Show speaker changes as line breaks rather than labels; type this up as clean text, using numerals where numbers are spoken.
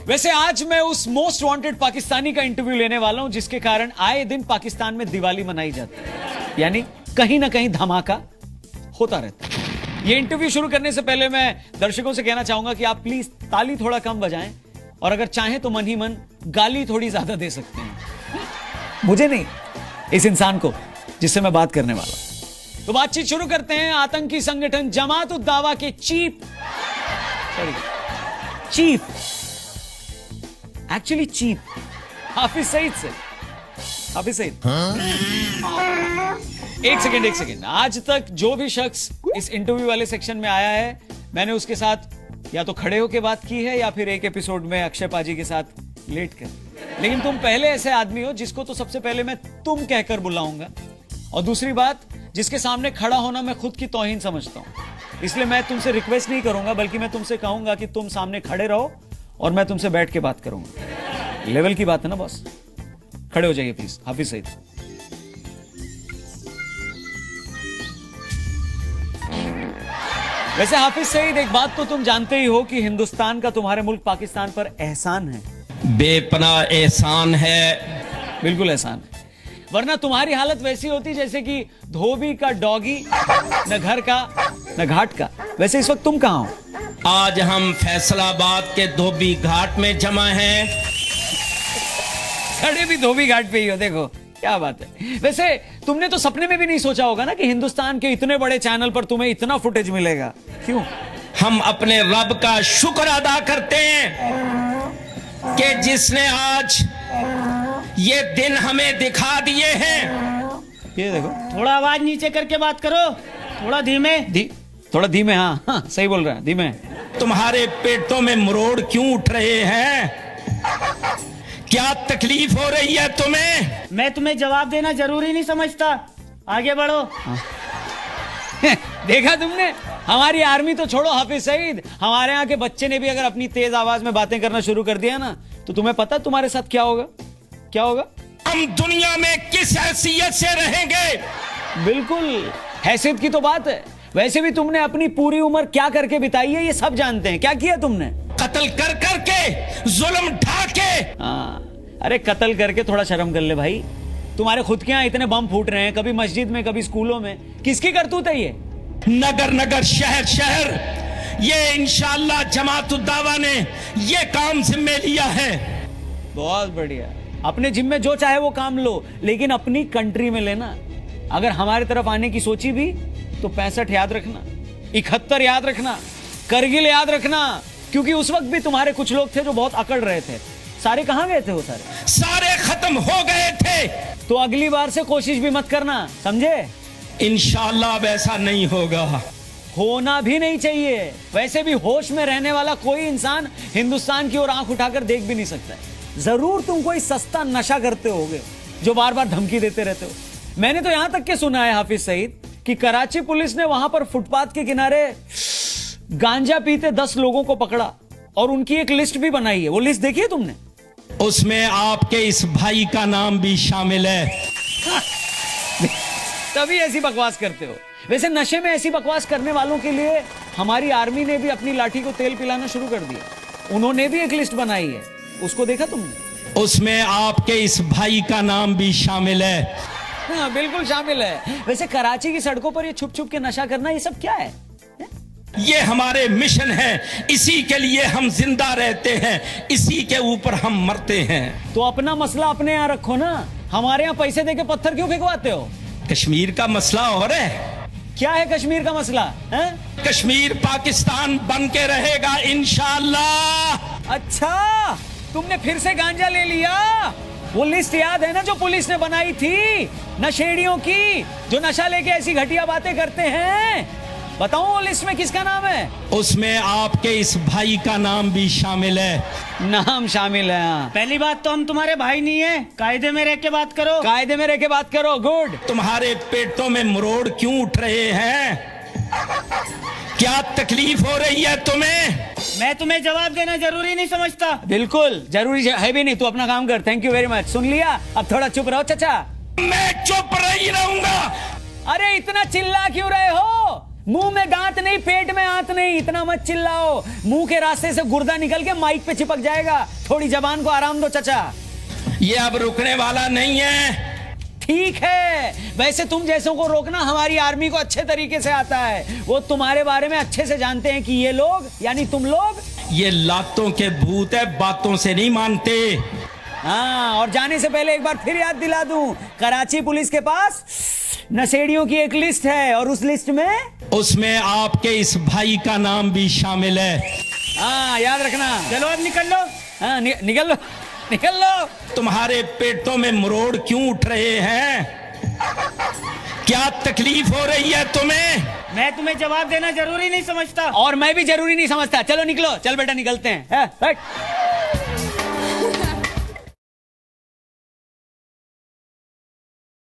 वैसे आज मैं उस मोस्ट वांटेड पाकिस्तानी का इंटरव्यू लेने वाला हूं जिसके कारण आए दिन पाकिस्तान में दिवाली मनाई जाती है, यानी कहीं ना कहीं धमाका होता रहता है। ये इंटरव्यू शुरू करने से पहले मैं दर्शकों से कहना चाहूंगा कि आप प्लीज ताली थोड़ा कम बजाएं और अगर चाहें तो मन ही मन गाली थोड़ी ज्यादा दे सकते हैं, मुझे नहीं, इस इंसान को जिससे मैं बात करने वाला हूं। तो बातचीत शुरू करते हैं आतंकी संगठन जमात उद दावा के चीफ हाफिज सईद से। हाफिज सईद, एक सेकेंड। आज तक जो भी शख्स इस इंटरव्यू वाले सेक्शन में आया है, मैंने उसके साथ या तो खड़े होकर बात की है या फिर एक एपिसोड में अक्षय पाजी के साथ लेट कर, लेकिन तुम पहले ऐसे आदमी हो जिसको तो सबसे पहले मैं तुम कहकर बुलाऊंगा, और दूसरी बात, जिसके सामने खड़ा होना मैं खुद की तौहीन समझता हूं। इसलिए मैं तुमसे रिक्वेस्ट नहीं करूंगा, बल्कि मैं तुमसे कहूंगा कि तुम सामने खड़े रहो और मैं तुमसे बैठ के बात करूंगा। लेवल की बात है ना बॉस, खड़े हो जाइए प्लीज। हाफिज सईद। वैसे हाफिज सईद, एक बात तो तुम जानते ही हो कि हिंदुस्तान का तुम्हारे मुल्क पाकिस्तान पर एहसान है,
बेपनाह एहसान है।
बिल्कुल एहसान है, वरना तुम्हारी हालत वैसी होती जैसे कि धोबी का डॉगी, न घर का न घाट का। वैसे इस वक्त तुम कहां हो?
आज हम फैसलाबाद के धोबी घाट में जमा हैं।
खड़े भी धोबी घाट पे ही हो, देखो क्या बात है। वैसे तुमने तो सपने में भी नहीं सोचा होगा ना कि हिंदुस्तान के इतने बड़े चैनल पर तुम्हें इतना फुटेज मिलेगा। क्यों?
हम अपने रब का शुक्र अदा करते हैं कि जिसने आज ये दिन हमें दिखा दिए हैं।
ये देखो,
थोड़ा आवाज नीचे करके बात करो, थोड़ा धीमे।
थोड़ा धीमे। हाँ, सही बोल रहा है, धीमे।
तुम्हारे पेटों में मरोड़ क्यों उठ रहे हैं? क्या तकलीफ हो रही है तुम्हें?
मैं तुम्हें जवाब देना जरूरी नहीं समझता, आगे बढ़ो।
देखा तुमने, हमारी आर्मी तो छोड़ो हाफिज सईद, हमारे यहाँ के बच्चे ने भी अगर अपनी तेज आवाज में बातें करना शुरू कर दिया ना, तो तुम्हें पता तुम्हारे साथ क्या होगा? क्या होगा?
हम दुनिया में किस हैसियत से रहेंगे?
बिल्कुल, हैसियत की तो बात है। वैसे भी तुमने अपनी पूरी उम्र क्या करके बिताई है ये सब जानते हैं। क्या किया तुमने?
कत्ल कर करके, जुल्म ढा के।
अरे कत्ल करके थोड़ा शर्म कर ले भाई। तुम्हारे खुद के यहाँ इतने बम फूट रहे हैं, कभी मस्जिद में कभी स्कूलों में। किसकी करतूत है ये?
नगर नगर, शहर शहर, ये इंशाअल्लाह जमात उद दावा ने ये काम जिम्मे लिया है।
बहुत बढ़िया, अपने जिम्मे जो चाहे वो काम लो, लेकिन अपनी कंट्री में लेना। अगर हमारे तरफ आने की सोची भी तो 65 याद रखना, 71 याद रखना, करगिल याद रखना, क्योंकि उस वक्त भी तुम्हारे कुछ लोग थे जो बहुत अकड़ रहे थे। सारे कहां गए थे वो?
सारे खत्म हो गए थे।
तो अगली बार से कोशिश भी मत करना, समझे?
इंशाअल्लाह अब ऐसा नहीं होगा।
होना भी नहीं चाहिए। वैसे भी होश में रहने वाला कोई इंसान हिंदुस्तान की ओर आंख उठाकर देख भी नहीं सकता है। जरूर तुम कोई सस्ता नशा करते होगे जो बार बार धमकी देते रहते हो। मैंने तो यहां तक के सुना है हाफिज सईद कि कराची पुलिस ने वहां पर फुटपाथ के किनारे गांजा पीते 10 लोगों को पकड़ा और उनकी एक लिस्ट भी बनाई है। वो लिस्ट देखी है तुमने?
उसमें आपके इस भाई का नाम भी शामिल है।
तभी ऐसी बकवास करते हो। वैसे नशे में ऐसी बकवास करने वालों के लिए हमारी आर्मी ने भी अपनी लाठी को तेल पिलाना शुरू कर दिया। उन्होंने भी एक लिस्ट बनाई है, उसको देखा तुमने?
उसमें आपके इस भाई का नाम भी शामिल है।
हाँ, बिल्कुल शामिल है। वैसे कराची की सड़कों पर ये छुप छुप के नशा करना, ये सब क्या है?
ये हमारे मिशन है, इसी के लिए हम जिंदा रहते हैं, इसी के ऊपर हम मरते हैं।
तो अपना मसला अपने यहाँ रखो ना, हमारे यहाँ पैसे देके पत्थर क्यों फेंकवाते हो?
कश्मीर का मसला और है।
क्या है कश्मीर का मसला है?
कश्मीर पाकिस्तान बन के रहेगा इंशाअल्लाह।
अच्छा, तुमने फिर से गांजा ले लिया? वो लिस्ट याद है ना जो पुलिस ने बनाई थी नशेड़ियों की, जो नशा लेके ऐसी घटिया बातें करते हैं? बताओ वो लिस्ट में किसका नाम है?
उसमें आपके इस भाई का नाम भी शामिल है।
नाम शामिल है? हाँ।
पहली बात तो हम तुम्हारे भाई नहीं है, कायदे में रह के बात करो।
कायदे में रह के बात करो, गुड।
तुम्हारे पेटों में मरोड़ क्यों उठ रहे हैं? क्या तकलीफ हो रही है तुम्हें?
मैं तुम्हें जवाब देना जरूरी नहीं समझता।
बिल्कुल जरूरी है भी नहीं, तू अपना काम कर। थैंक यू वेरी मच, सुन लिया? अब थोड़ा चुप रहो चाचा।
मैं चुप नहीं रहूंगा।
अरे इतना चिल्ला क्यों रहे हो? मुंह में दांत नहीं, पेट में आंत नहीं, इतना मत चिल्लाओ। मुंह के रास्ते से गुर्दा निकल के माइक पे चिपक जाएगा। थोड़ी जबान को आराम दो चचा।
ये अब रुकने वाला नहीं है।
ठीक है, वैसे तुम जैसों को रोकना हमारी आर्मी को अच्छे तरीके से आता है। वो तुम्हारे बारे में अच्छे से जानते हैं कि ये लोग यानी तुम लोग
ये लातों के भूत है, बातों से नहीं मानते।
हाँ, और जाने से पहले एक बार फिर याद दिला दूं, कराची पुलिस के पास नशेड़ियों की एक लिस्ट है और उस लिस्ट में
उसमें आपके इस भाई का नाम भी शामिल है।
हाँ, याद रखना।
चलो अब निकल लो।
हाँ, निकल लो, निकल लो।
तुम्हारे पेटों में मरोड़ क्यों उठ रहे हैं? क्या तकलीफ हो रही है तुम्हें?
मैं तुम्हें जवाब देना जरूरी नहीं समझता।
और मैं भी जरूरी नहीं समझता। चलो निकलो, चल बेटा निकलते हैं। बैठ।